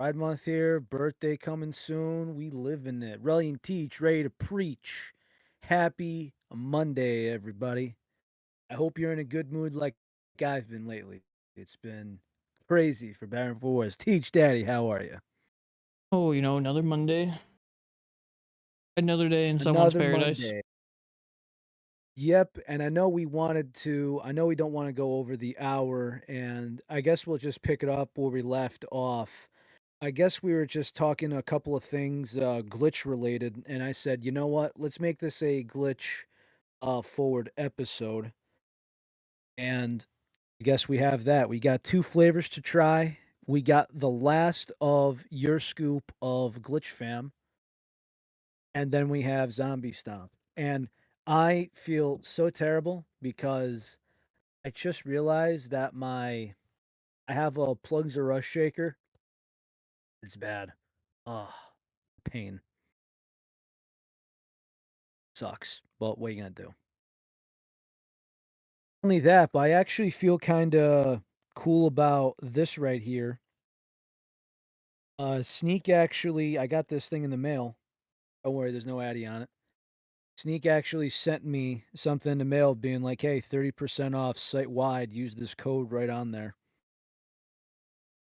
Pride Month here, birthday coming soon. We live in it. Ready and teach, ready to preach. Happy Monday, everybody. I hope you're in a good mood like I've been lately. It's been crazy for better and for worse. Teach Daddy, how are you? Oh, another Monday, another day in someone's Another paradise. Monday. Yep, and I know we don't want to go over the hour, and I guess we'll just pick it up where we left off. I guess we were just talking a couple of things glitch related, and I said, you know what? Let's make this a glitch forward episode. And I guess we have that. We got two flavors to try. We got the last of your scoop of Glytchfam, and then we have Zombie Stomp. And I feel so terrible because I just realized that I have a plugs or rush shaker. It's bad. Oh, pain. Sucks. But what are you gonna do? Only that, but I actually feel kinda cool about this right here. Sneak actually I got this thing in the mail. Don't worry, there's no addy on it. Sneak actually sent me something in the mail being like, "Hey, 30% off site-wide. Use this code right on there."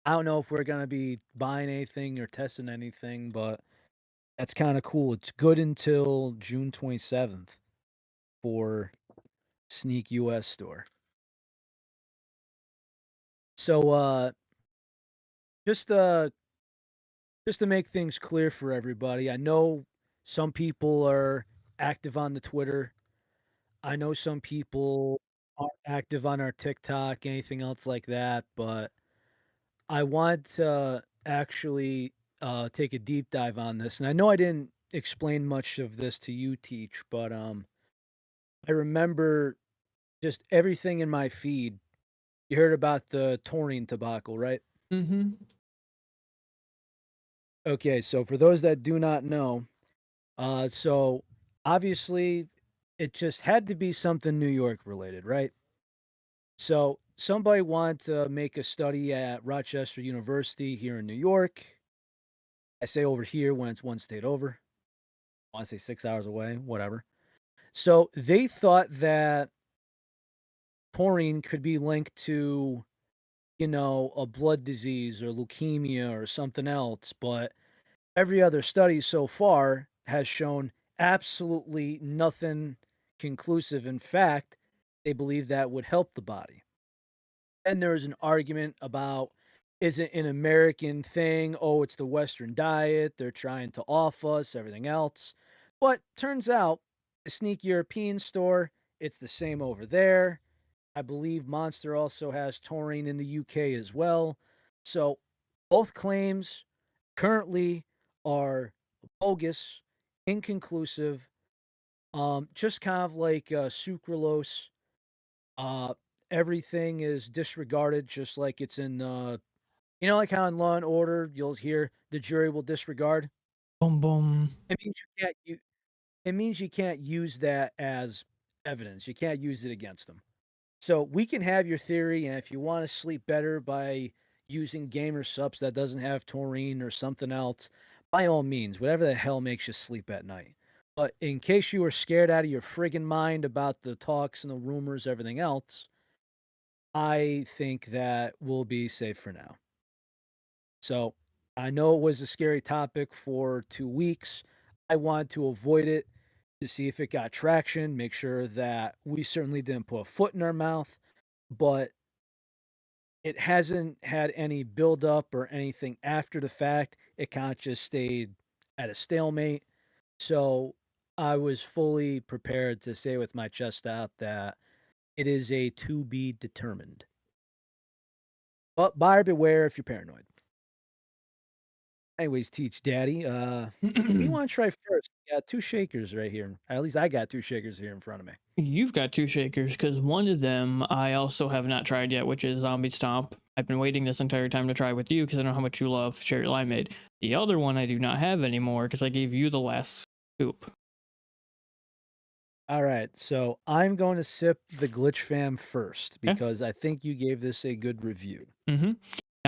I don't know if we're gonna be buying anything or testing anything, but that's kinda cool. It's good until June 27th for Sneak US store. So, just, uh just to make things clear for everybody, I know some people are active on the Twitter. I know some people aren't active on our TikTok, anything else like that, but I want to actually take a deep dive on this. And I know I didn't explain much of this to you, Teach, but I remember just everything in my feed. You heard about the taurine debacle, right? Mhm. Okay, so for those that do not know, so obviously it just had to be something New York related, right? So somebody wanted to make a study at Rochester University here in New York. I say over here when it's one state over. I want to say 6 hours away, whatever. So they thought that taurine could be linked to, a blood disease or leukemia or something else, but every other study so far has shown absolutely nothing conclusive. In fact, they believe that would help the body. And there's an argument about, is it an American thing? Oh, it's the Western diet. They're trying to off us, everything else. But turns out, the Sneak European store, it's the same over there. I believe Monster also has taurine in the UK as well. So both claims currently are bogus, inconclusive, just kind of like sucralose. Uh, Everything is disregarded, just like it's in, like how in Law and Order you'll hear the jury will disregard. Boom, boom. It means you can't. It means you can't use that as evidence. You can't use it against them. So we can have your theory, and if you want to sleep better by using gamer subs that doesn't have taurine or something else, by all means, whatever the hell makes you sleep at night. But in case you were scared out of your friggin' mind about the talks and the rumors, everything else, I think that we'll be safe for now. So I know it was a scary topic for 2 weeks. I wanted to avoid it to see if it got traction, make sure that we certainly didn't put a foot in our mouth, but it hasn't had any buildup or anything after the fact. It kind of just stayed at a stalemate. So I was fully prepared to say with my chest out that it is a to be determined. But buyer beware if you're paranoid. Anyways, Teach Daddy, what do you wanna try first? We got 2 shakers right here. At least I got 2 shakers here in front of me. You've got two shakers because one of them I also have not tried yet, which is Zombie Stomp. I've been waiting this entire time to try with you because I know how much you love cherry limeade. The other one I do not have anymore because I gave you the last scoop. Alright, so I'm going to sip the Glitch Fam first Okay. because I think you gave this a good review. Mm-hmm.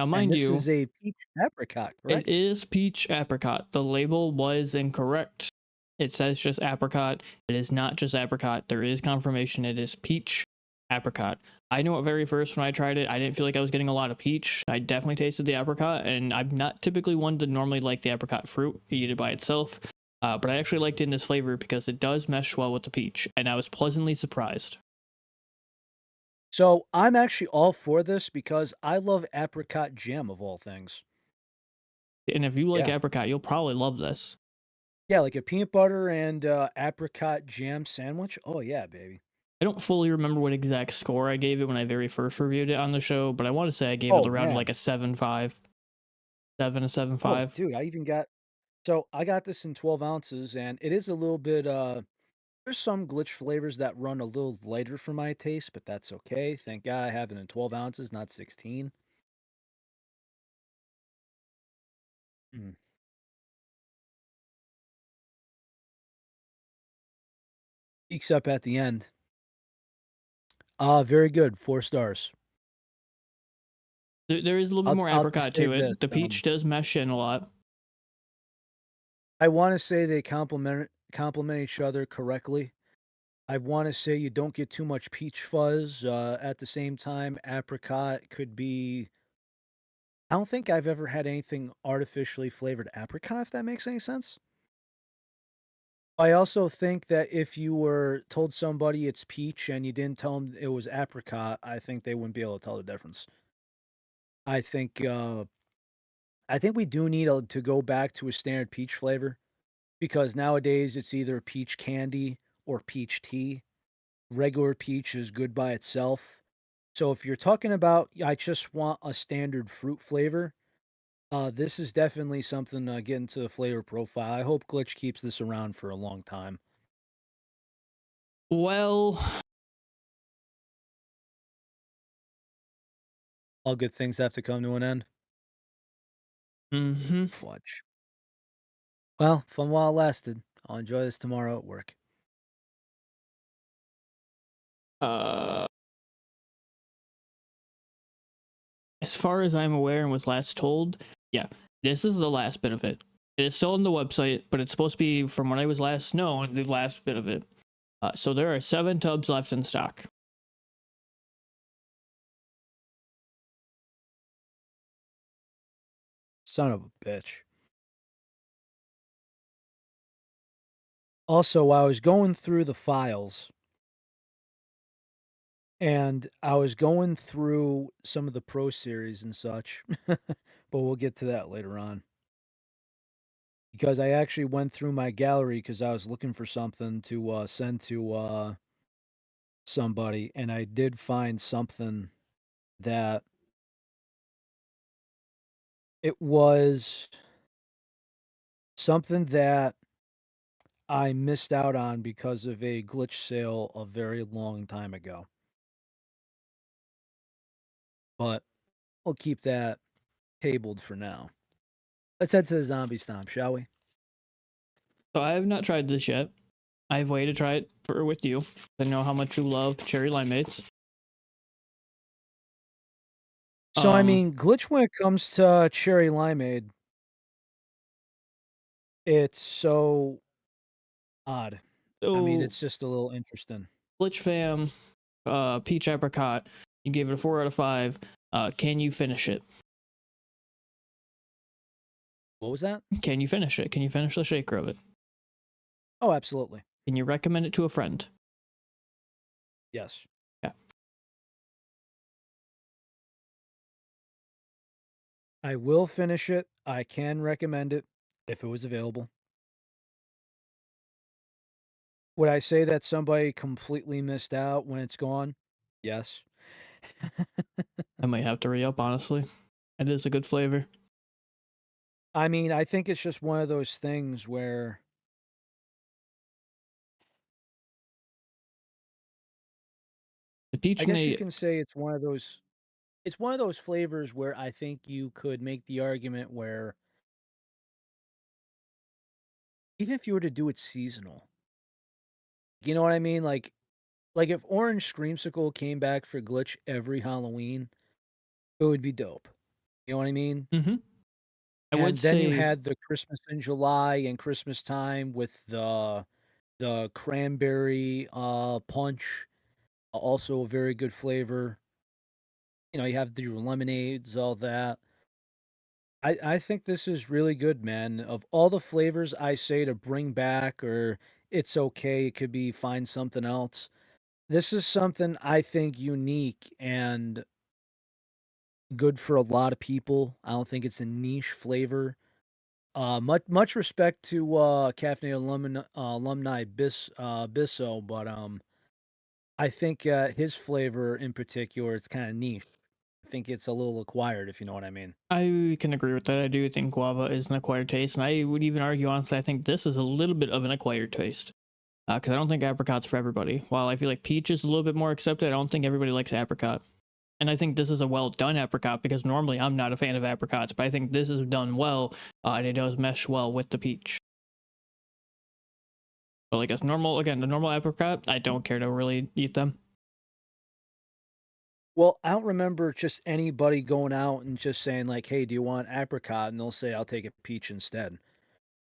Now, And mind this you, is a peach apricot, it correct? is peach apricot. The label was incorrect. It says just apricot. It is not just apricot. There is confirmation it is peach apricot. I know at very first when I tried it, I didn't feel like I was getting a lot of peach. I definitely tasted the apricot, and I'm not typically one to normally like the apricot fruit, eat it by itself. But I actually liked it in this flavor because it does mesh well with the peach, and I was pleasantly surprised. So I'm actually all for this because I love apricot jam of all things. And if you like Yeah. apricot, you'll probably love this. Yeah, like a peanut butter and apricot jam sandwich. Oh yeah, baby. I don't fully remember what exact score I gave it when I very first reviewed it on the show, but I want to say I gave it Oh around man. like a 7.5, 7 to Oh 7.5. dude, I got this in 12 ounces and it is a little bit there's some glitch flavors that run a little lighter for my taste, but that's okay. Thank God I have it in 12 ounces, not 16. Mm. Peaks up at the end. Very good. 4 stars. There is a little bit more I'll just apricot say to this. it. The peach does mesh in a lot. I want to say they complement each other correctly. I want to say you don't get too much peach fuzz. At the same time, apricot could be. I don't think I've ever had anything artificially flavored apricot, if that makes any sense. I also think that if you were told somebody it's peach and you didn't tell them it was apricot, I think they wouldn't be able to tell the difference. I think uh, I think we do need to go back to a standard peach flavor because nowadays it's either peach candy or peach tea. Regular peach is good by itself. So if you're talking about, I just want a standard fruit flavor, this is definitely something get into the flavor profile. I hope Glitch keeps this around for a long time. Well, All good things have to come to an end. hmm Fudge. Well, fun while it lasted. I'll enjoy this tomorrow at work. uh, as far as I'm aware and was last told, yeah, this is the last bit of it. It is still on the website, but it's supposed to be, from what I was last known, the last bit of it. So there are 7 tubs left in stock. Son of a bitch. Also, while I was going through the files and I was going through some of the Pro Series and such, but we'll get to that later on. Because I actually went through my gallery because I was looking for something to send to somebody, and I did find something that it was something that I missed out on because of a glitch sale a very long time ago. But we'll keep that tabled for now. Let's head to the zombie stomp, shall we? So I have not tried this yet. I've waited to try it for with you. I know how much you love cherry limeades. So, I mean, glitch when it comes to cherry limeade, it's so odd. I mean, So it's just a little interesting. Glytchfam, peach apricot. You gave it a 4 out of 5. Can you finish it? What was that? Can you finish it? Can you finish the shaker of it? Oh, absolutely. Can you recommend it to a friend? Yes. Yeah. I will finish it. I can recommend it if it was available. Would I say that somebody completely missed out when it's gone? Yes. I might have to re up, honestly. It is a good flavor. I mean, I think it's just one of those things where The peach I and guess you a can say it's one of those flavors where I think you could make the argument where even if you were to do it seasonal, you know what I mean? Like if Orange Screamsicle came back for Glitch every Halloween, it would be dope. You know what I mean? Hmm. I would And then you say, had the Christmas in July and Christmas time with the cranberry, punch, also a very good flavor. You know, you have your lemonades, all that. I think this is really good, man. Of all the flavors I say to bring back or it's okay, it could be find something else. This is something I think unique and good for a lot of people. I don't think it's a niche flavor. Much respect to Caffeinated alumni Bisso, but I think his flavor in particular it's kind of niche. I think it's a little acquired, if you know what I mean. I can agree with that. I do think guava is an acquired taste, and I would even argue, honestly, I think this is a little bit of an acquired taste. Because I don't think apricot's for everybody. While I feel like peach is a little bit more accepted, I don't think everybody likes apricot. And I think this is a well done apricot because normally I'm not a fan of apricots, but I think this is done well, and it does mesh well with the peach. But like a normal, again, the normal apricot, I don't care to really eat them. Well, I don't remember just anybody going out and just saying like, "Hey, do you want apricot?" And they'll say, "I'll take a peach instead."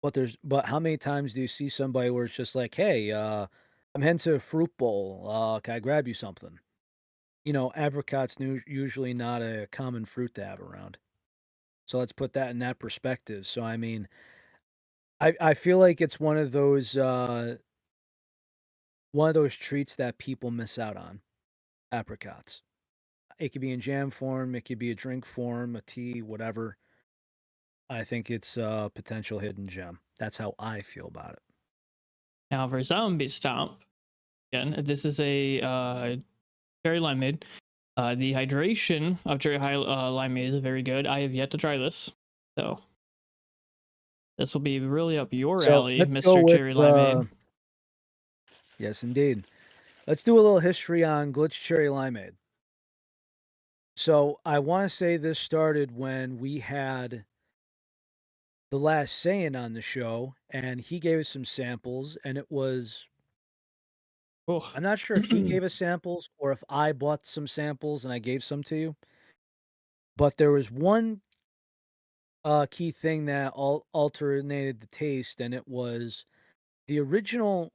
But how many times do you see somebody where it's just like, "Hey, I'm heading to a fruit bowl. Can I grab you something?" You know, apricot's usually not a common fruit to have around. So let's put that in that perspective. So I mean, I feel like it's one of those treats that people miss out on. Apricots. It could be in jam form, it could be a drink form, a tea, whatever. I think it's a potential hidden gem. That's how I feel about it. Now for zombie stomp, again, this is a cherry limeade. The hydration of cherry limeade is very good. I have yet to try this, so this will be really up your So alley, let's go Mister with Cherry Limeade. yes, indeed. Let's do a little history on Glitch Cherry Limeade. So I want to say this started when we had the last saying on the show, and he gave us some samples, and it was Oh, I'm not sure if he gave us samples or if I bought some samples and I gave some to you, but there was one key thing that alternated the taste, and it was the original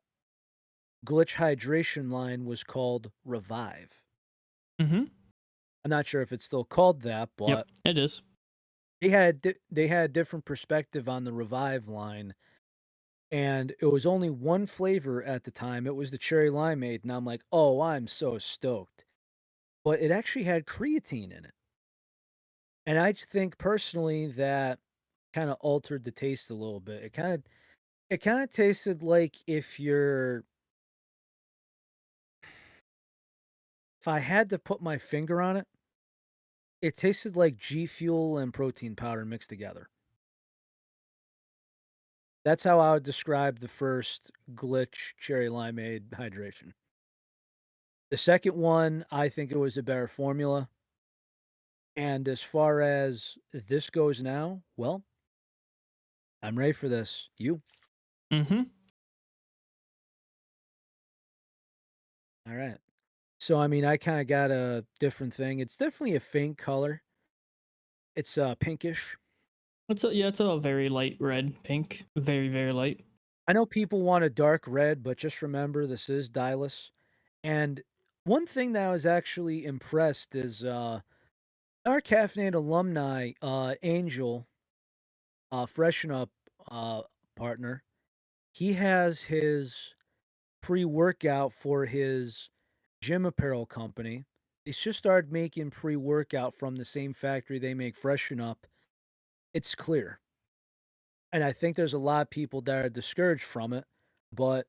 Glitch hydration line was called Revive. mm-hmm. I'm not sure if it's still called that, Yep, but it is. they had a different perspective on the Revive line, and it was only one flavor at the time. It was the cherry limeade, and I'm like, "Oh, I'm so stoked." But it actually had creatine in it. And I think personally that kinda altered the taste a little bit. It kinda tasted like if I had to put my finger on it, it tasted like G Fuel and protein powder mixed together. That's how I would describe the first Glitch cherry limeade hydration. The second one, I think it was a better formula. And as far as this goes now, well, I'm ready for this. You? Mm-hmm. All right. So, I mean, I kind of got a different thing. It's definitely a faint color. It's pinkish. It's a very light red, pink, very very light. I know people want a dark red, but just remember this is dyless. And one thing that I was actually impressed is our caffeinated alumni, Angel, Freshen Up uh, partner. He has his pre-workout for his gym apparel company. He's just started making pre-workout from the same factory they make Freshen Up. It's clear. And I think there's a lot of people that are discouraged from it, but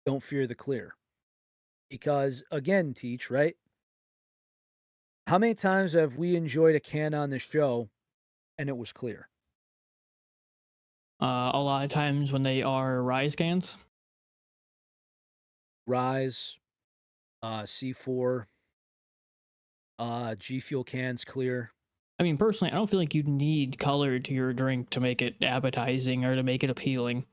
don't fear the clear. Because again, Teach, right? How many times have we enjoyed a can on this show and it was clear? A lot of times when they are rye scans, Rise, C4, G Fuel cans clear. I mean, personally, I don't feel like you need color to your drink to make it appetizing or to make it appealing.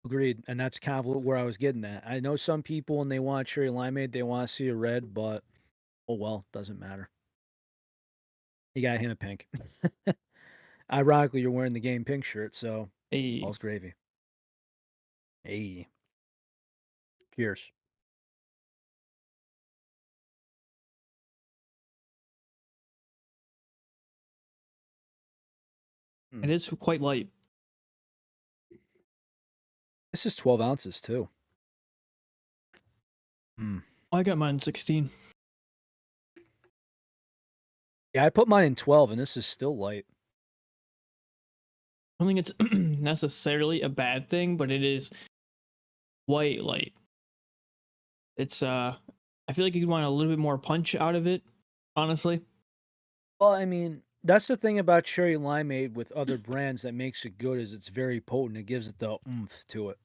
Agreed. And that's kind of where I was getting at. I know some people when they want cherry limeade, they want to see a red, but oh well, doesn't matter. You got a hint of pink. Ironically, you're wearing the game pink shirt, so Hey, all's gravy. Hey, cheers. it Mm. is quite light. This is 12 ounces too. Mm. I got mine 16. Yeah, I put mine in 12, and this is still light. I don't think it's necessarily a bad thing, but it is quite light. It's I feel like you'd want a little bit more punch out of it, honestly. Well, I mean, that's the thing about cherry limeade with other brands that makes it good is it's very potent. It gives it the oomph to it.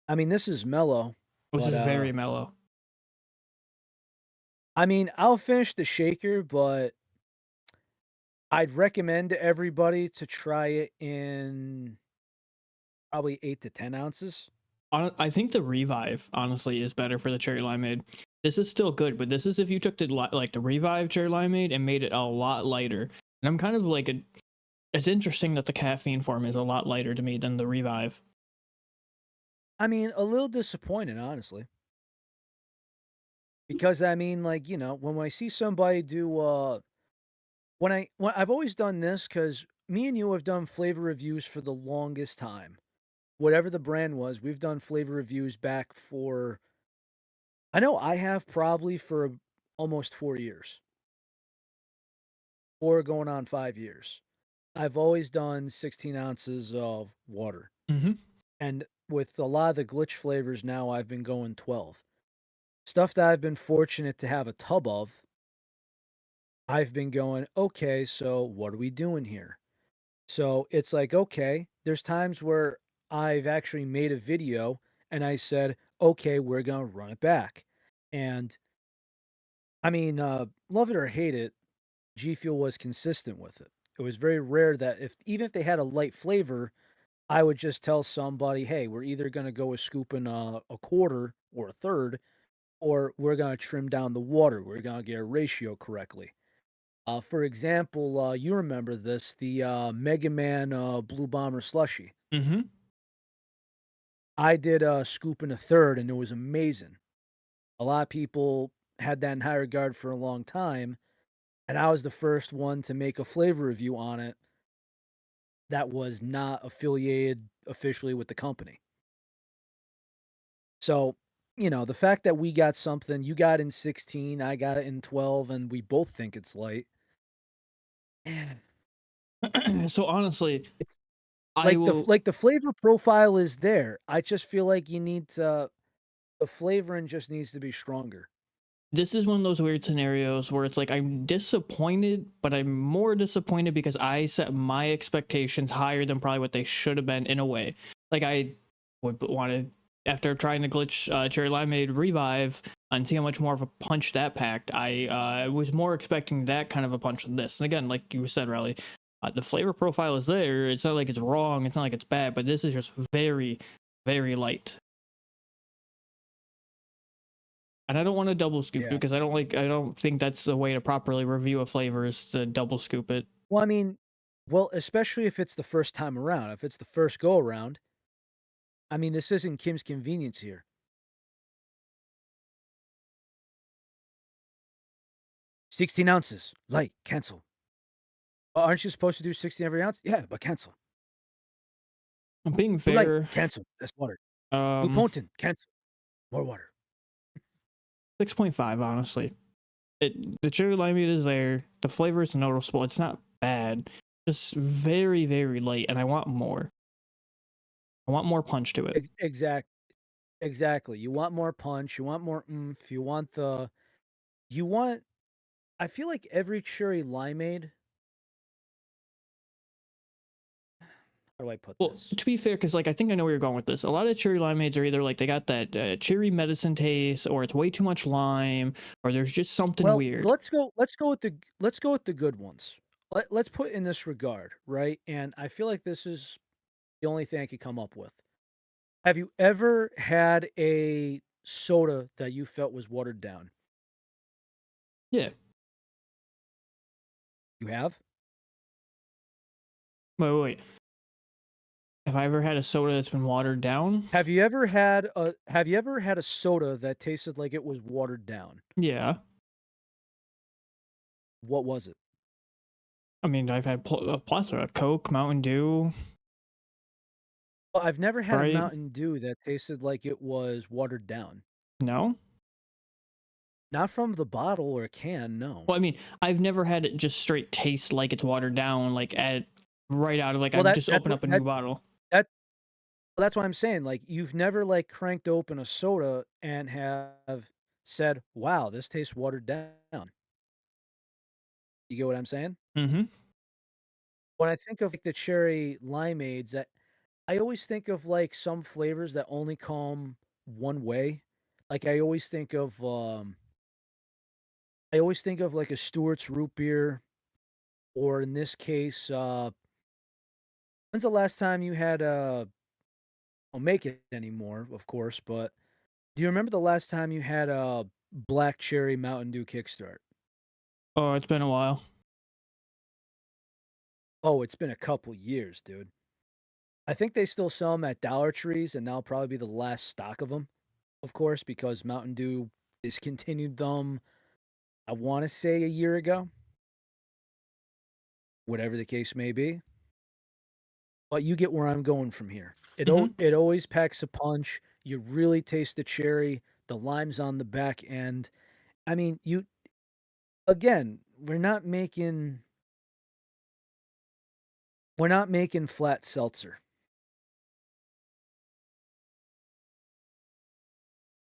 I mean, this is mellow, This but is very mellow. I mean, I'll finish the shaker, but I'd recommend to everybody to try it in probably 8 to 10 ounces. I think the revive honestly is better for the cherry limeade. This is still good, but this is if you took the like the revive cherry limeade and made it a lot lighter. And I'm kind of like a. It's interesting that the caffeine form is a lot lighter to me than the revive. I mean, a little disappointed, honestly. Because I mean, like, when I see somebody do when I've always done this cuz me and you have done flavor reviews for the longest time. Whatever the brand was, we've done flavor reviews back for I know I have probably for almost 4 years. 4 going on 5 years. I've always done 16 ounces of water. Mm-hmm. And with a lot of the glitch flavors now, I've been going 12. Stuff that I've been fortunate to have a tub of, I've been going, okay, so what are we doing here? So it's like, okay, there's times where I've actually made a video and I said, okay, we're going to run it back. And I mean, love it or hate it, G Fuel was consistent with it. It was very rare that even if they had a light flavor, I would just tell somebody, hey, we're either going to go with scooping a quarter or a third, or we're going to trim down the water. We're going to get a ratio correctly. For example, you remember this, the Mega Man Blue Bomber slushy. Mm-hmm. I did a scoop and a third, and it was amazing. A lot of people had that in high regard for a long time, and I was the first one to make a flavor review on it that was not affiliated officially with the company. So, the fact that we got something, you got in 16, I got it in 12, and we both think it's light. eh, So honestly, It's I will. like the flavor profile is there. I just feel like you need to the flavoring just needs to be stronger. This is one of those weird scenarios where it's like I'm disappointed, but I'm more disappointed because I set my expectations higher than probably what they should have been in a way. Like I would want to, after trying the glitch cherry limeade revive and see how much more of a punch that packed. I was more expecting that kind of a punch than this. And again, like you said, Riley, the flavor profile is there. It's not like it's wrong. It's not like it's bad, but this is just very, very light. And I don't want to double scoop it Yeah. because I don't think that's the way to properly review a flavor is to double scoop it. Well, I mean, especially if it's the first time around. If it's the first go around, I mean, this isn't Kim's Convenience here. 16 ounces, light, cancel. Aren't you supposed to do 16 every ounce? Yeah, but cancel. Being Too light, fair, cancel. That's water. Too um potent, cancel. More water. 6.5 honestly. The cherry limeade is there. The flavor is noticeable. It's not bad. Just very, very light and I want more. I want more punch to it. Exactly. You want more punch, you want more oomph, you want I feel like every cherry limeade how do I put Well, this? to be fair, because like I think I know where you're going with this. A lot of cherry limeades are either like they got that cherry medicine taste, or it's way too much lime, or there's just something Well, weird. let's go with the good ones. Let's put in this regard, right? And I feel like this is the only thing I could come up with. Have you ever had a soda that you felt was watered down? Yeah, You have? Wait, wait, wait. Have I ever had a soda that's been watered down? Have you ever had a soda that tasted like it was watered down? Yeah. What was it? I mean, I've had a plethora: Coke, Mountain Dew, Well, I've never had a right? Mountain Dew that tasted like it was watered down. No. Not from the bottle or can, no. Well, I mean, I've never had it just straight taste like it's watered down, like at right out of like Well, I've that just that's opened what up a new bottle. that well, that's what I'm saying, like, you've never, like, cranked open a soda and have said, "Wow, this tastes watered down." You get what I'm saying? Mm-hmm. When I think of, like, the cherry limeades, I always think of, like, some flavors that only come one way. Like, I always think of, like, a Stewart's root beer, or in this case, when's the last time you had, don't make it anymore, of course, but do you remember the last time you had a black cherry Mountain Dew Kickstart? Oh, it's been a while. Oh, it's been a couple years, dude. I think they still sell them at Dollar Trees, and that'll probably be the last stock of them, of course, because Mountain Dew discontinued them, I wanna say a year ago, whatever the case may be. But you get where I'm going from here. Mm-hmm. It always packs a punch. You really taste the cherry, the lime's on the back end. I mean, you again, we're not making flat seltzer.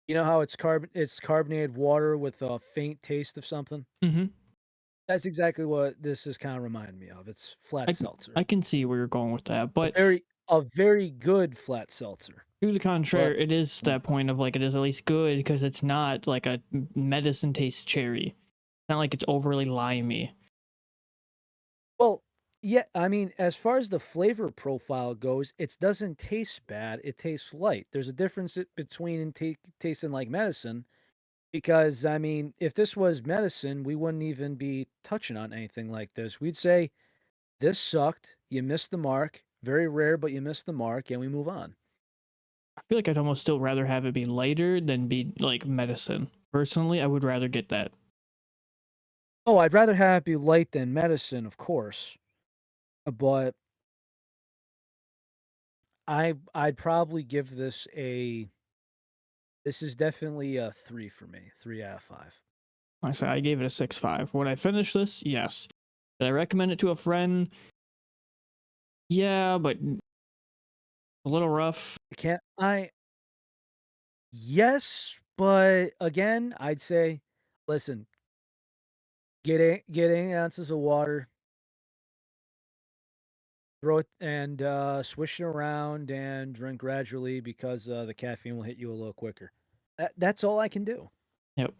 You know how it's carbonated water with a faint taste of something? Mm-hmm. That's exactly what this is kinda reminding me of. It's flat I seltzer. can see where you're going with that, A but very good flat seltzer. to the But contrary, it is that point of like it is at least good because it's not like a medicine taste cherry. It's not like it's overly limey. well, yeah, I mean, as far as the flavor profile goes, it doesn't taste bad, it tastes light. There's a difference between tasting like medicine because, I mean, if this was medicine, we wouldn't even be touching on anything like this. We'd say, "This sucked, you missed the mark, very rare, but you missed the mark," and we move on. I feel like I'd almost still rather have it be lighter than be like medicine. Personally, I would rather get that. Oh, I'd rather have it be light than medicine, of course, but I'd probably give this is definitely a 3 for me, 3 out of 5. I say I gave it a 6.5. Would I finish this? Yes. Did I recommend it to a friend? Yeah, but a little rough. I can't I Yes, but again, I'd say, listen, get 8 ounces of water, throw it and, swish it around and drink gradually because, the caffeine will hit you a little quicker. That's all I can do. Yep.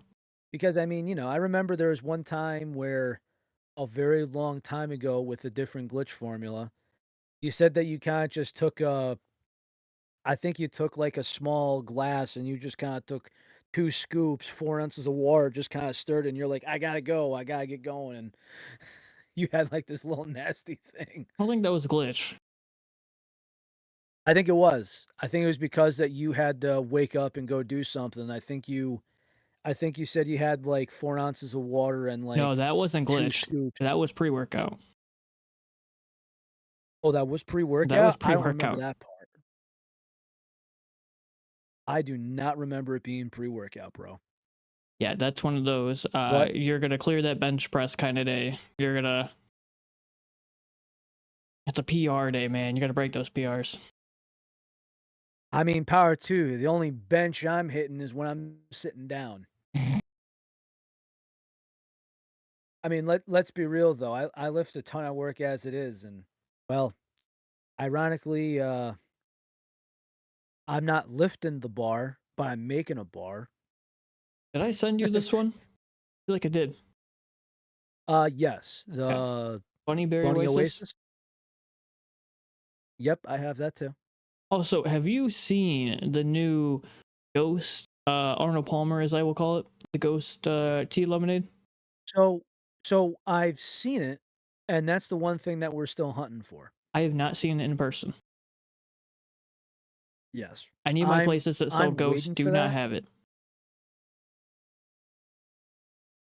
Because, I mean, I remember there was one time where a very long time ago with a different glitch formula, you said that you kinda just took a I think you took, like, a small glass and you just kinda took 2 scoops, 4 ounces of water, just kinda stirred it, and you're like, "I gotta go, I gotta get going," and you had, like, this little nasty thing. I don't think that was Glitch. I think it was. I think it was because that you had to wake up and go do something. I think you said you had, like, 4 ounces of water and, No, like, that wasn't 2 Glitch. That scoops. was pre-workout. Oh, that was That was pre-workout? I don't remember pre-workout. that part. I do not remember it being pre-workout, bro. Yeah, that's one of those. What? You're gonna clear that bench press kind of day. You're gonna. It's a PR day, man. You gotta break those PRs. I mean, power to the only bench I'm hitting is when I'm sitting down. I mean, let's be real though. I lift a ton of work as it is, and well, ironically, I'm not lifting the bar, but I'm making a bar. Did I send you this one? I feel like I did. Yes, Yeah. the Bunny Berry Bunny Oasis. Oasis. Yep, I have that too. Also, have you seen the new Ghost Arnold Palmer, as I will call it, the Ghost tea lemonade? So, so I've seen it. And that's the one thing that we're still hunting for. I have not seen it in person. Yes. Any of my I'm places that sell I'm ghosts waiting do for not that. have it.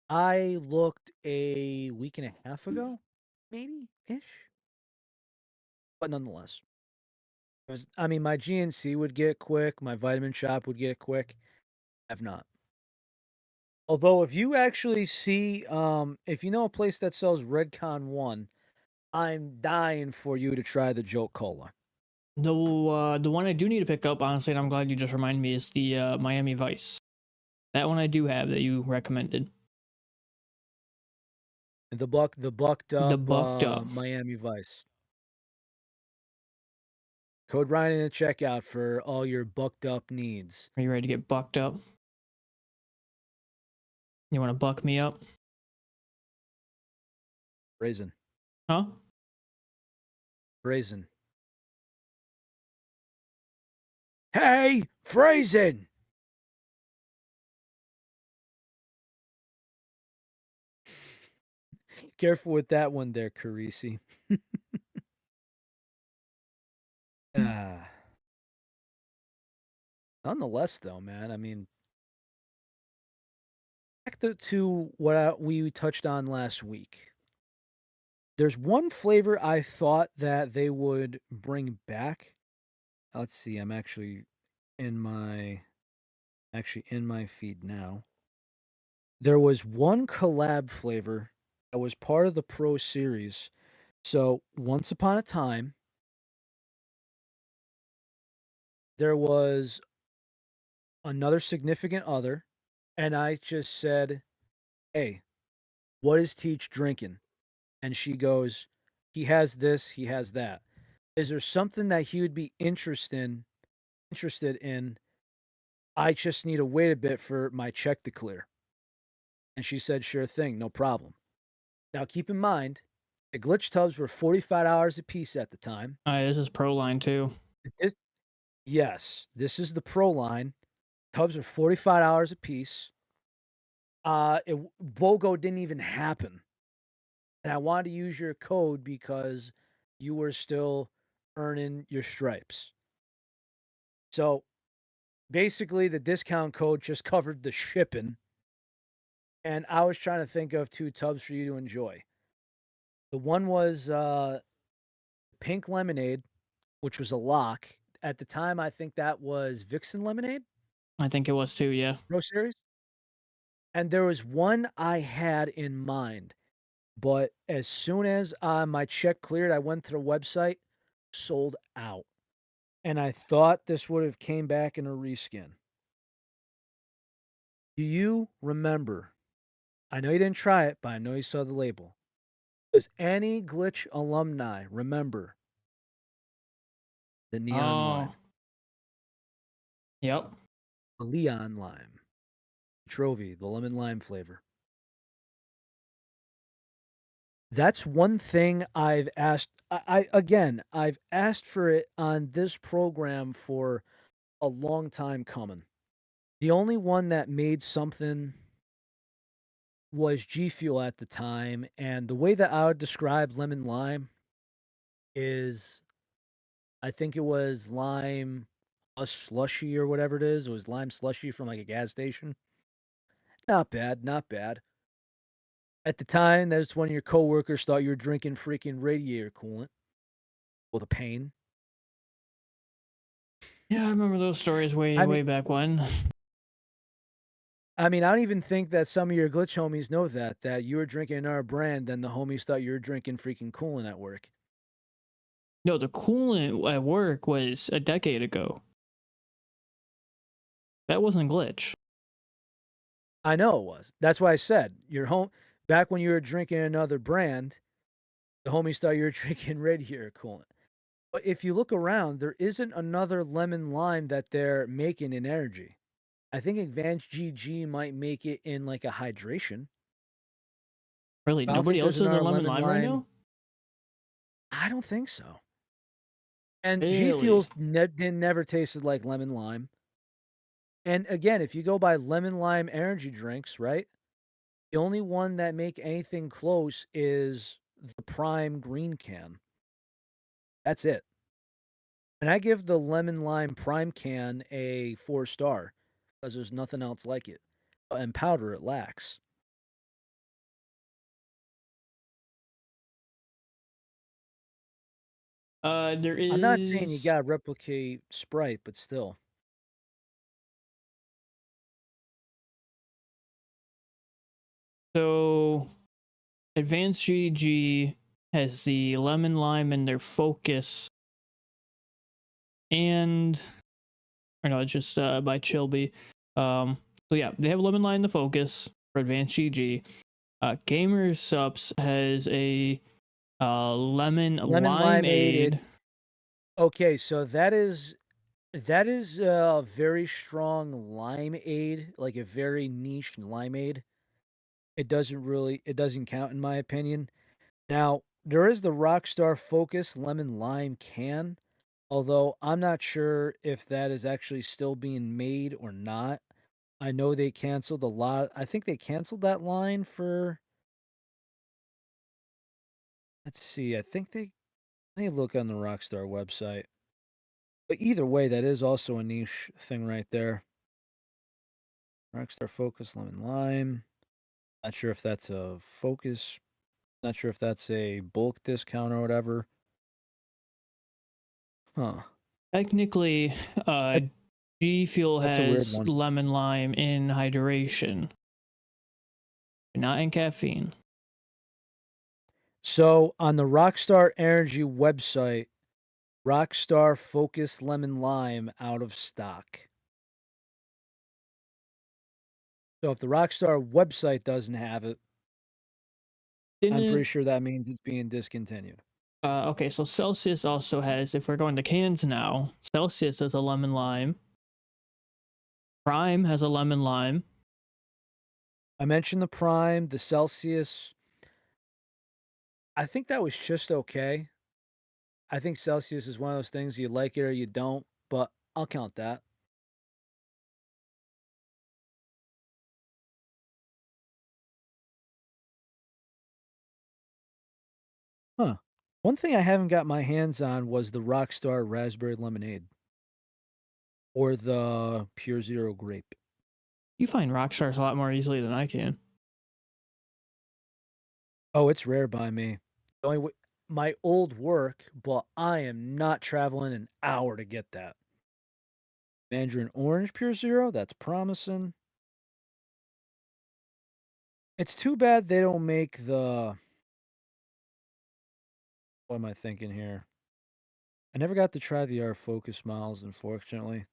I looked a week and a half ago, maybe ish, but nonetheless. I mean, my GNC would get quick, my vitamin shop would get quick. I've not. Although if you actually see, if you know a place that sells Redcon 1, I'm dying for you to try the Jolt Cola. The one I do need to pick up, honestly, and I'm glad you just reminded me, is the Miami Vice. That one I do have that you recommended. The bucked The up bucked up. Miami Vice. Code Ryan in the checkout for all your bucked up needs. Are you ready to get bucked up? You want to buck me up? Brazen. Huh? Brazen. Hey, Brazen! Careful with that one there, Carisi. Ah. Nonetheless, though, man, I mean, back to what we touched on last week. There's one flavor I thought that they would bring back. Let's see, I'm actually in my feed now. There was one collab flavor that was part of the Pro series. So, once upon a time, there was another significant other, and I just said, "Hey, what is Teach drinking?" And she goes, "He has this, he has that. Is there something that he would be interested in? I just need to wait a bit for my check to clear." And she said, "Sure thing, no problem." Now keep in mind, the glitch tubs were $45 a piece at the time. This is Pro Line too. This, yes, this is the Pro line. Tubs are $45 a piece. BOGO didn't even happen. And I wanted to use your code because you were still earning your stripes. So basically, the discount code just covered the shipping. And I was trying to think of two tubs for you to enjoy. The one was pink lemonade, which was a lock. At the time, I think that was Vixen lemonade, I think it was too, yeah. Pro Series. And there was one I had in mind, but as soon as my check cleared, I went to the website, sold out. And I thought this would have came back in a reskin. Do you remember? I know you didn't try it, but I know you saw the label. Does any Glitch alumni remember the neon Oh, lime, yep. the Leon lime, Trovy, the lemon lime flavor? That's one thing I've asked. I've asked for it on this program for a long time coming. The only one that made something was G Fuel at the time, and the way that I would describe lemon lime is, I think it was lime a slushy or whatever it is. It was lime slushy from like a gas station. Not bad, not bad. At the time, that's when your coworkers thought you were drinking freaking radiator coolant. Well, the pain. Yeah, I remember those stories way, I mean, way back when. I mean, I don't even think that some of your glitch homies know that you were drinking our brand, and the homies thought you were drinking freaking coolant at work. No, the coolant at work was a decade ago. That wasn't Glitch. I know it was. That's why I said your home back when you were drinking another brand, the homies thought you were drinking radiator coolant. But if you look around, there isn't another lemon lime that they're making in energy. I think Advanced GG might make it in like a hydration. Really, I don't nobody think there's else has a another lemon lemon lime right lime. now? I don't think so. And G Really? Fuels didn't never tasted like lemon lime. And again, if you go by lemon lime energy drinks, right? The only one that make anything close is the prime green can. That's it. And I give the lemon lime prime can a 4 star because there's nothing else like it. And powder it lacks. There I'm not saying you is gotta replicate Sprite, but still. so Advanced GG has the lemon lime in their focus, and or no, it's just by Chilby. So yeah, they have lemon lime in the focus for Advanced GG. Gamer Sups has a lemon Lemon limeade. limeade. Okay, so that is a very strong limeade, like a very niche limeade. It doesn't count in my opinion. Now, there is the Rockstar Focus Lemon Lime can, although I'm not sure if that is actually still being made or not. I know they canceled a lot. I think they canceled that line for, let's see, I think they look on the Rockstar website. But either way, that is also a niche thing right there. Rockstar Focus Lemon Lime. Not sure if that's a focus. Not sure if that's a bulk discount or whatever. Huh. Technically, uh, That, G Fuel that's a weird has one. lemon lime in hydration, but not in caffeine. So on the Rockstar Energy website, Rockstar Focus Lemon Lime out of stock. So if the Rockstar website doesn't have it, I'm pretty Didn't sure that means it's being discontinued. Okay, so Celsius also has, if we're going to cans now, Celsius has a lemon lime. Prime has a lemon lime. I mentioned the Prime, the Celsius. I think that was just okay. I think Celsius is one of those things you like it or you don't, but I'll count that. Huh. One thing I haven't got my hands on was the Rockstar Raspberry Lemonade or the Pure Zero Grape. You find rock stars a lot more easily than I can. Oh, it's rare by me. The only my old work, but I am not traveling an hour to get that. Mandarin Orange Pure Zero, that's promising. It's too bad they don't make the what am I thinking here? I never got to try the R Focus Miles, unfortunately.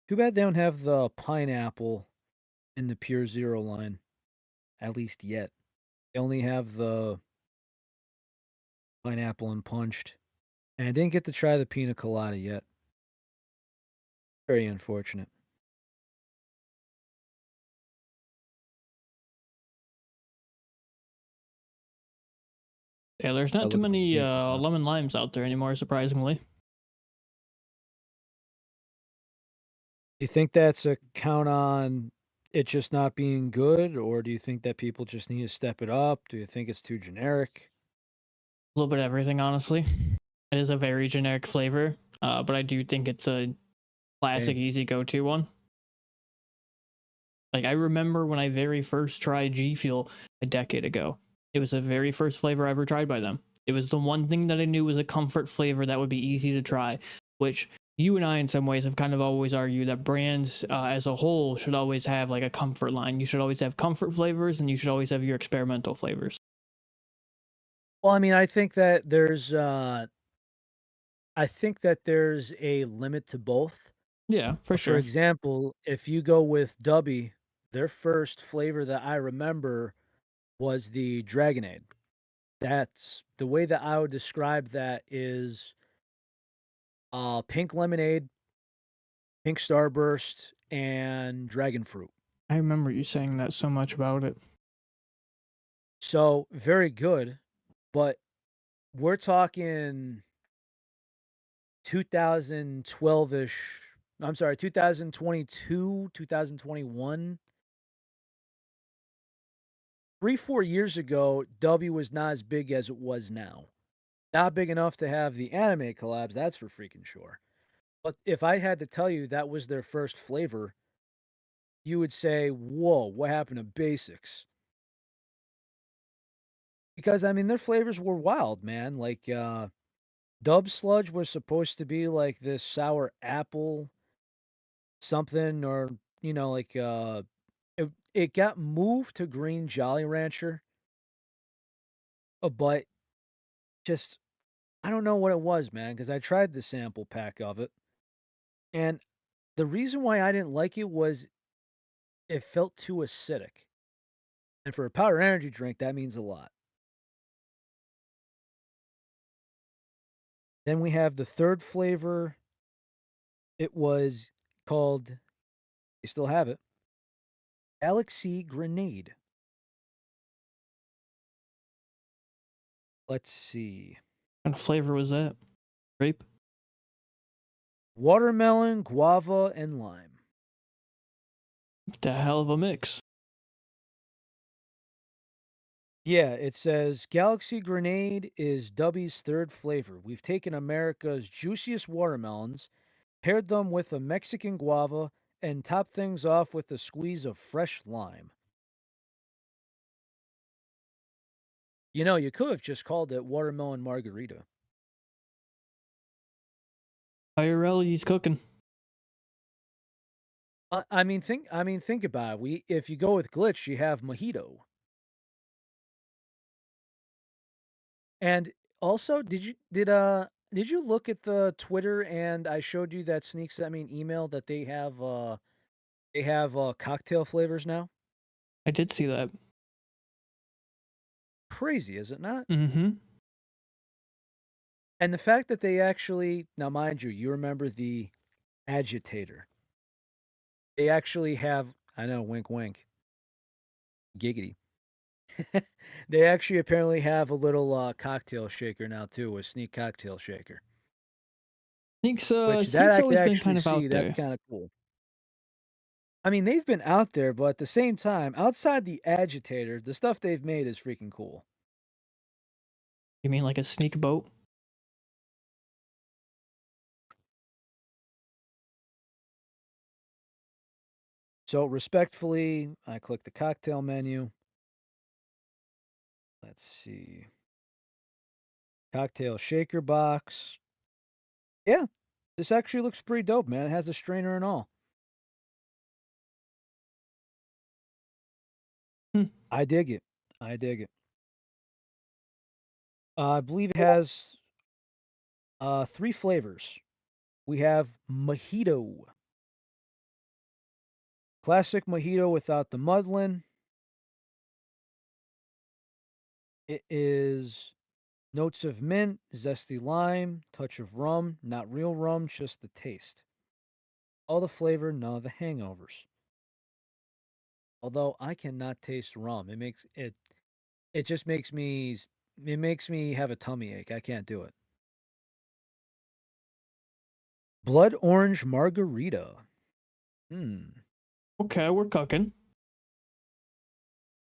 Too bad they don't have the pineapple in the Pure Zero line, at least yet. They only have the pineapple and punched. And I didn't get to try the pina colada yet. Very unfortunate. Yeah, there's I not too look at the many label now. lemon limes out there anymore, surprisingly. Do you think that's a count on it just not being good, or do you think that people just need to step it up? Do you think it's too generic? A little bit of everything, honestly. It is a very generic flavor, but I do think it's a classic, Same. easy go-to one. Like I remember when I very first tried G Fuel a decade ago. It was the very first flavor I ever tried by them. It was the one thing that I knew was a comfort flavor that would be easy to try, which you and I, in some ways, have kind of always argued that brands as a whole should always have like a comfort line. You should always have comfort flavors and you should always have your experimental flavors. Well, I mean, I think that there's a limit to both. Yeah, for For sure. example, if you go with Dubby, their first flavor that I remember was the Dragonade. That's the way that I would describe that is pink lemonade, pink starburst, and dragon fruit. I remember you saying that so much about it. So very good, but we're talking 2012-ish. I'm sorry, 2022, 2021. 3, 4 years ago, W was not as big as it was now. Not big enough to have the anime collabs, that's for freaking sure. But if I had to tell you that was their first flavor, you would say, "Whoa, what happened to basics?" Because, I mean, their flavors were wild, man. Like, Dub Sludge was supposed to be like this sour apple something or, like, it got moved to Green Jolly Rancher, but just I don't know what it was, man. Because I tried the sample pack of it, and the reason why I didn't like it was it felt too acidic, and for a powder energy drink, that means a lot. Then we have the 3rd flavor. It was called they still have it, Galaxy Grenade. Let's see. What kind of flavor was that? Grape? Watermelon, guava, and lime. The hell of a mix. Yeah, it says Galaxy Grenade is Dubby's 3rd flavor. We've taken America's juiciest watermelons, paired them with a Mexican guava, and topped things off with a squeeze of fresh lime. You could have just called it watermelon margarita. IRL, he's cooking. Think about it. If you go with Glitch, you have mojito. And also, did you look at the Twitter and I showed you that Sneak sent me an email that they have cocktail flavors now? I did see that. Crazy, is it not? Mm-hmm. And the fact that they actually now mind you, you remember the agitator. They actually have I know, wink wink, giggity. They actually apparently have a little cocktail shaker now too, a Sneak cocktail shaker. Which that Sneak's I could always been actually kind of see, out that's there. kinda cool. I mean, they've been out there, but at the same time, outside the agitator, the stuff they've made is freaking cool. You mean like a sneak boat? So respectfully, I click the cocktail menu. Let's see. Cocktail shaker box. Yeah, this actually looks pretty dope, man. It has a strainer and all. Hmm. I dig it. I dig it. I believe it has 3 flavors. We have mojito, classic mojito without the muddlin. It is notes of mint, zesty lime, touch of rum, not real rum, just the taste. All the flavor, none of the hangovers. Although I cannot taste rum. It just makes me have a tummy ache. I can't do it. Blood orange margarita. Hmm. Okay, we're cooking.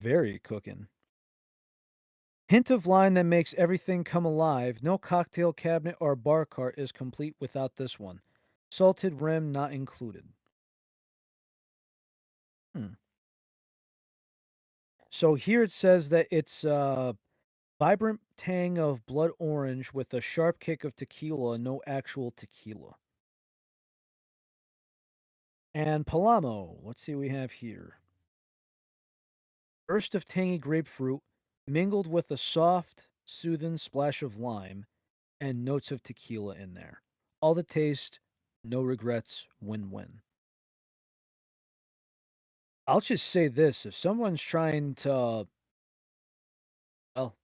Very cooking. Hint of line that makes everything come alive. No cocktail cabinet or bar cart is complete without this one. Salted rim not included. Hmm. So here it says that it's vibrant tang of blood orange with a sharp kick of tequila, no actual tequila. And Palamo, let's see what we have here. Burst of tangy grapefruit mingled with a soft, soothing splash of lime and notes of tequila in there. All the taste, no regrets, win win. I'll just say this if someone's trying to, well,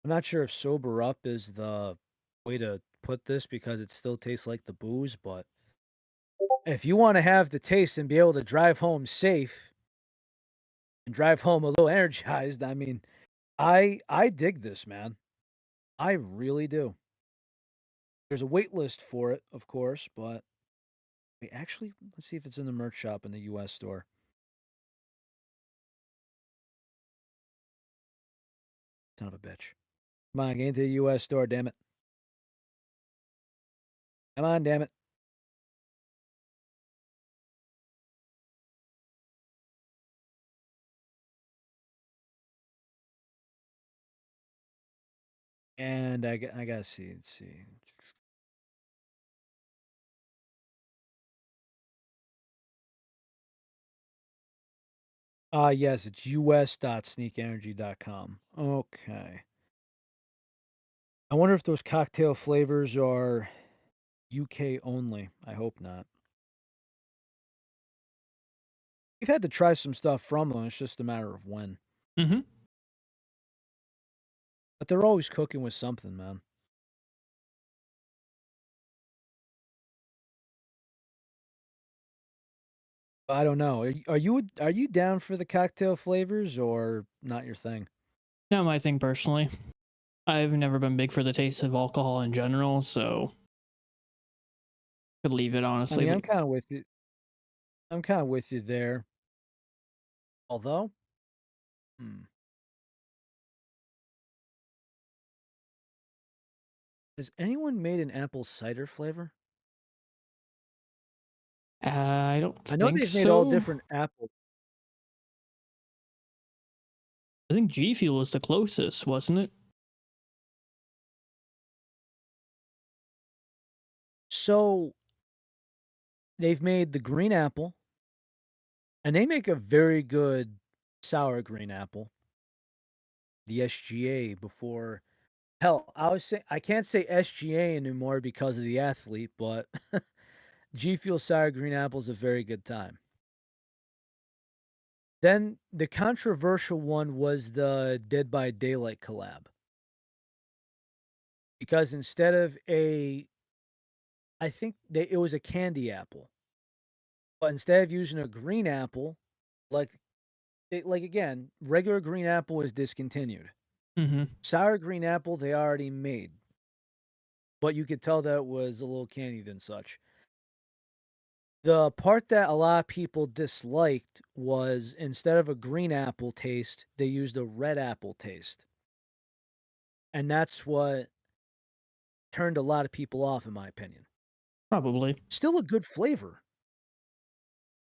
I'm not sure if sober up is the way to put this because it still tastes like the booze, but if you want to have the taste and be able to drive home safe and drive home a little energized, I mean, I dig this, man. I really do. There's a wait list for it, of course, but wait, actually, let's see if it's in the merch shop in the US store. Son of a bitch. Come on, get into the US store, damn it. Come on, damn it. And I gotta see. Let's see. Yes, it's us.sneakenergy.com. Okay. I wonder if those cocktail flavors are UK only. I hope not. We've had to try some stuff from them. It's just a matter of when. Mm-hmm. But they're always cooking with something, man. I don't know. Are you down for the cocktail flavors or not your thing? Not my thing personally. I've never been big for the taste of alcohol in general, so could leave it I honestly. mean, But I'm kind of with you there. Although, hmm, has anyone made an apple cider flavor? I don't I know think they've made all so. different apple. I think G Fuel was the closest, wasn't it? So they've made the green apple, and they make a very good sour green apple. The SGA before hell, I can't say SGA anymore because of the athlete, but G Fuel sour green apple is a very good time. Then the controversial one was the Dead by Daylight collab because instead of I think it was a candy apple, but instead of using a green apple, like like again, regular green apple is discontinued. Mm-hmm. Sour green apple they already made, but you could tell that it was a little candied and such. The part that a lot of people disliked was instead of a green apple taste, they used a red apple taste. And that's what turned a lot of people off, in my opinion. Probably. Still a good flavor,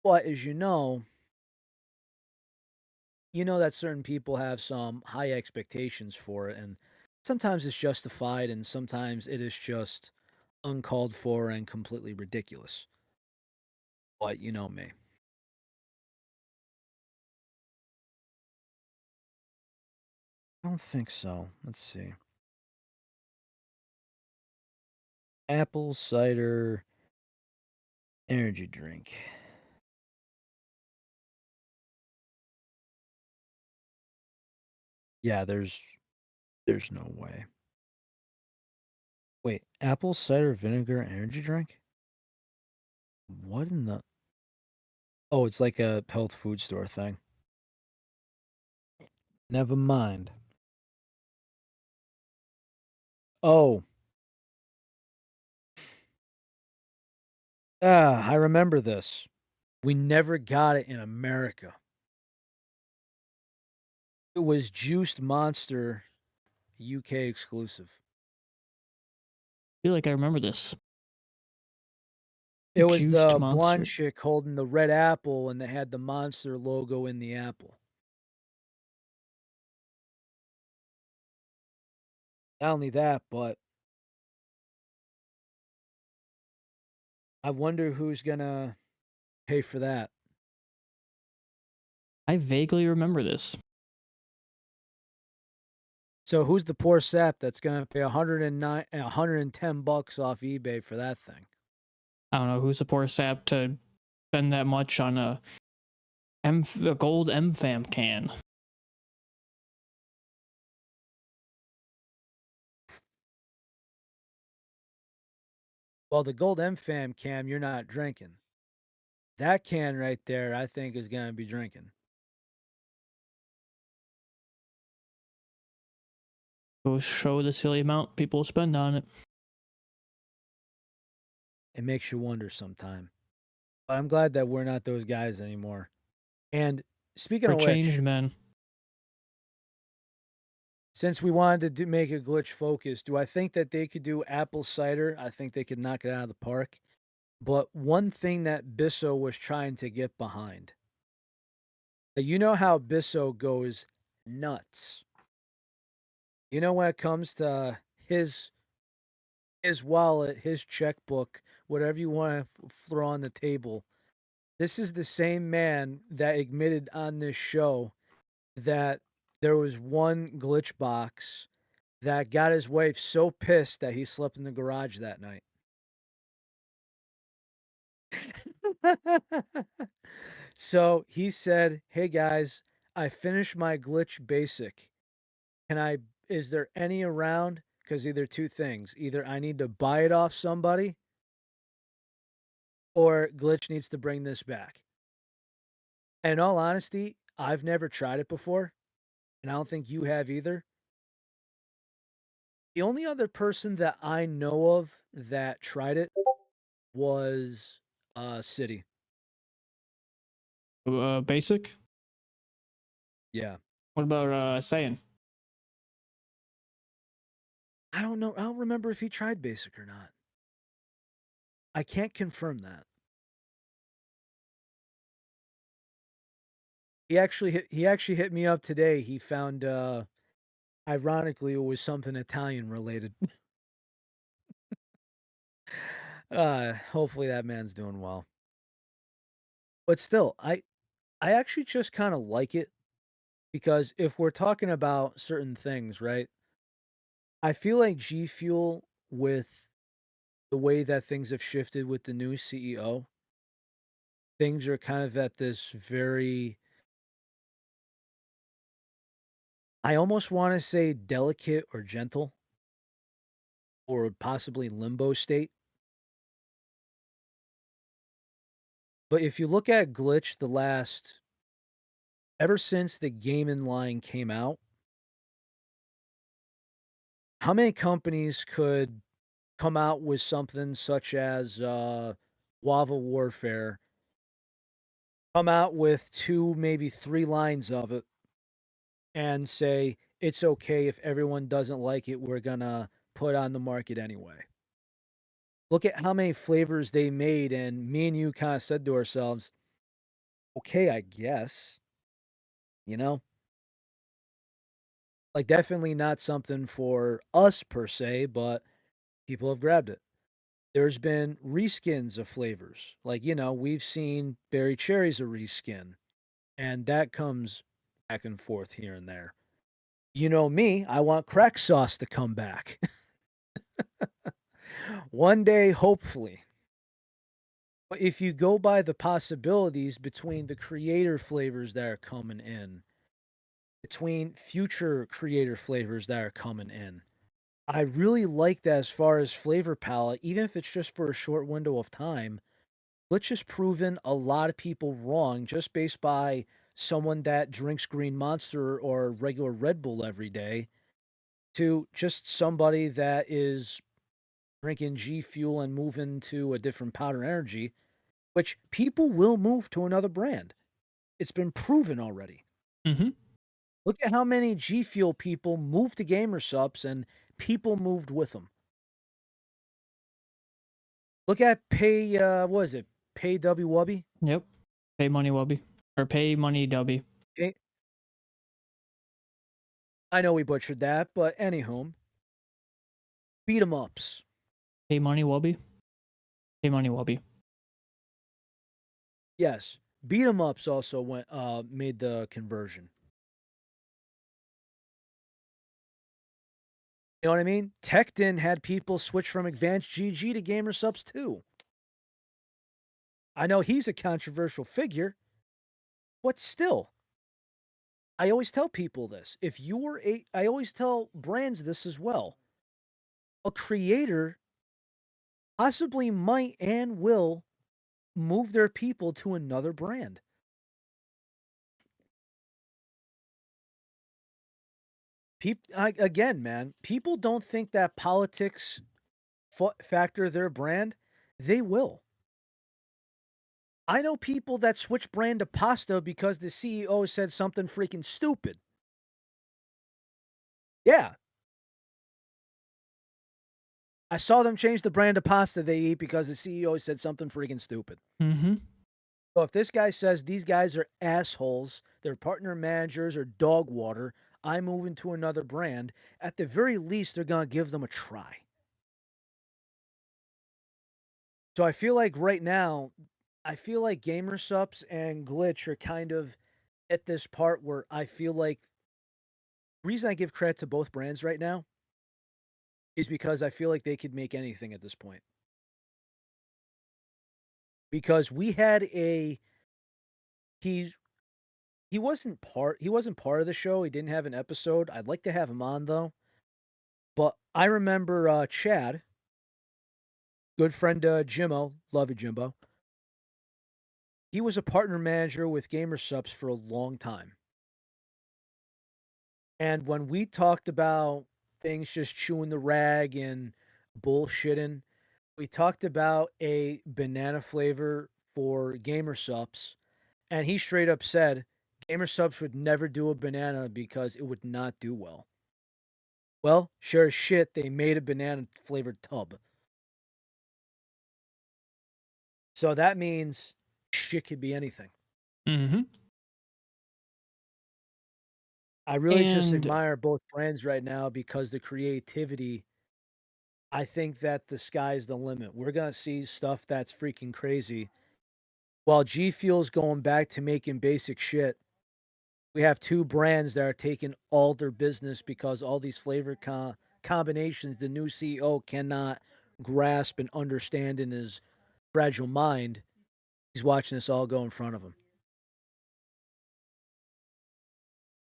but as you know that certain people have some high expectations for it, and sometimes it's justified, and sometimes it is just uncalled for and completely ridiculous. But you know me. I don't think so. Let's see. Apple cider energy drink. Yeah, there's no way. Wait, apple cider vinegar energy drink? What in the Oh, it's like a health food store thing. Never mind. Oh, I remember this. We never got it in America. It was Juiced Monster, UK exclusive. Feel like I remember this. It was Juiced the blonde monster. chick holding the red apple, and they had the monster logo in the apple. Not only that, but I wonder who's gonna pay for that. I vaguely remember this. So who's the poor sap that's gonna pay 109, $110 off eBay for that thing? I don't know who supports Sap to spend that much on a gold M-Fam can. Well, the Gold M Fam cam, you're not drinking. That can right there, I think, is gonna be drinking. Go show the silly amount people spend on it. It makes you wonder sometime. But I'm glad that we're not those guys anymore. And speaking For of changed which, men. Since we wanted to make a glitch focus, do I think that they could do apple cider? I think they could knock it out of the park. But one thing that Bisso was trying to get behind, you know how Bisso goes nuts. You know when it comes to his wallet, his checkbook, whatever you want to throw on the table. This is the same man that admitted on this show that there was one glitch box that got his wife so pissed that he slept in the garage that night. So he said, "Hey guys, I finished my glitch basic. Can I is there any around? Because either two things. Either I need to buy it off somebody or Glitch needs to bring this back." And in all honesty, I've never tried it before, and I don't think you have either. The only other person that I know of that tried it was City. Basic. Yeah. What about saying? I don't know. I don't remember if he tried basic or not. I can't confirm that. He actually hit me up today. He found ironically it was something Italian related. Hopefully that man's doing well. But still, I actually just kind of like it because if we're talking about certain things, right? I feel like G Fuel with the way that things have shifted with the new CEO, things are kind of at this very, I almost want to say delicate or gentle or possibly limbo state. But if you look at Glitch the last, ever since the game in line came out, how many companies could come out with something such as Guava Warfare, come out with two, maybe three lines of it and say, it's okay if everyone doesn't like it, we're gonna put on the market anyway. Look at how many flavors they made, and me and you kind of said to ourselves, okay, I guess, you know, like definitely not something for us per se, but people have grabbed it. There's been reskins of flavors. Like, we've seen berry cherries a reskin, and that comes back and forth here and there. You know me, I want crack sauce to come back. One day, hopefully. But if you go by the possibilities between the creator flavors that are coming in, between future creator flavors that are coming in, I really like that as far as flavor palette, even if it's just for a short window of time. Glitch has proven a lot of people wrong just based by someone that drinks Green Monster or regular Red Bull every day to just somebody that is drinking G Fuel and moving to a different powder energy, which people will move to another brand. It's been proven already. Mm-hmm. Look at how many G Fuel people moved to Gamer Supps and people moved with them. Look at what is it? Pay W Wubby? Yep. Pay money Wubby. Or pay money Dubby. Pay- I know we butchered that, but anywho, beat 'em ups. Pay money Wubby. Pay money Wubby. Yes, beat 'em ups also went made the conversion. You know what I mean? Tecton had people switch from Advanced GG to Gamer Subs too. I know he's a controversial figure, but still, I always tell people this. If you're I always tell brands this as well. A creator possibly might and will move their people to another brand. Again, man, people don't think that politics factor their brand. They will. I know people that switch brand to pasta because the CEO said something freaking stupid. Yeah, I saw them change the brand of pasta they eat because the CEO said something freaking stupid. Mm-hmm. So if this guy says these guys are assholes, their partner managers are dog water, I'm moving to another brand, at the very least, they're going to give them a try. So I feel like right now, I feel like Gamer Supps and Glitch are kind of at this part where I feel like the reason I give credit to both brands right now is because I feel like they could make anything at this point. Because we had a he he wasn't part of the show. He didn't have an episode. I'd like to have him on though. But I remember Chad, good friend Jimmo, love you Jimbo. He was a partner manager with Gamer Supps for a long time. And when we talked about things just chewing the rag and bullshitting, we talked about a banana flavor for Gamer Supps, and he straight up said Gamer Supps would never do a banana because it would not do well. Well, sure as shit, they made a banana flavored tub. So that means shit could be anything. Mm-hmm. I really just And admire both brands right now because the creativity, I think that the sky's the limit. We're going to see stuff that's freaking crazy. While G Fuel's going back to making basic shit, we have two brands that are taking all their business because all these flavor combinations the new CEO cannot grasp and understand in his fragile mind. He's watching this all go in front of him.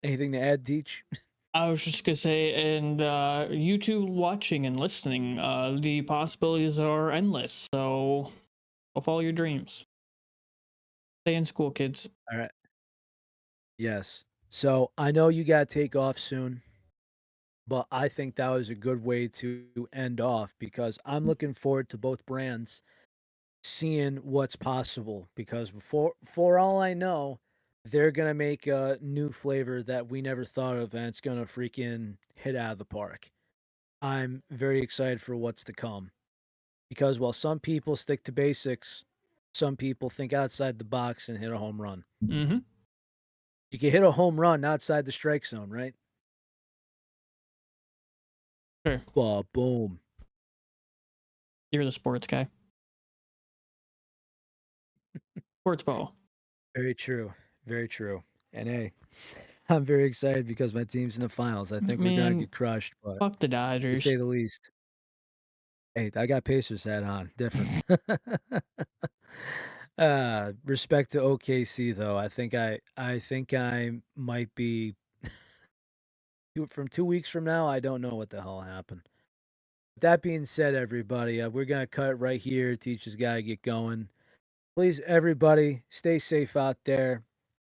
Anything to add, Teach? I was just gonna say, and YouTube watching and listening, the possibilities are endless. So go follow your dreams. Stay in school, kids. All right. Yes. So I know you got to take off soon, but I think that was a good way to end off because I'm looking forward to both brands seeing what's possible because for all I know, they're gonna make a new flavor that we never thought of and it's gonna freaking hit out of the park. I'm very excited for what's to come because while some people stick to basics, some people think outside the box and hit a home run. Mm-hmm. You can hit a home run outside the strike zone, right? Sure. Well, boom. You're the sports guy. Sports ball. Very true. Very true. And hey, I'm very excited because my team's in the finals. I think we're gonna Man, get crushed, but fuck the to Dodgers. say the least. Hey, I got Pacers hat on. Different. Respect to OKC though. I think I might be from 2 weeks from now. I don't know what the hell happened. That being said, everybody, we're gonna cut it right here. Teachers gotta get going. Please, everybody, stay safe out there.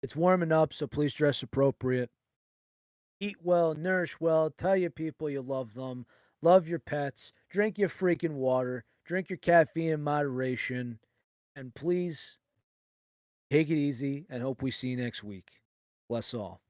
It's warming up, so please dress appropriate. Eat well, nourish well, tell your people you love them, love your pets, drink your freaking water, drink your caffeine in moderation, and please take it easy and hope we see you next week. Bless all.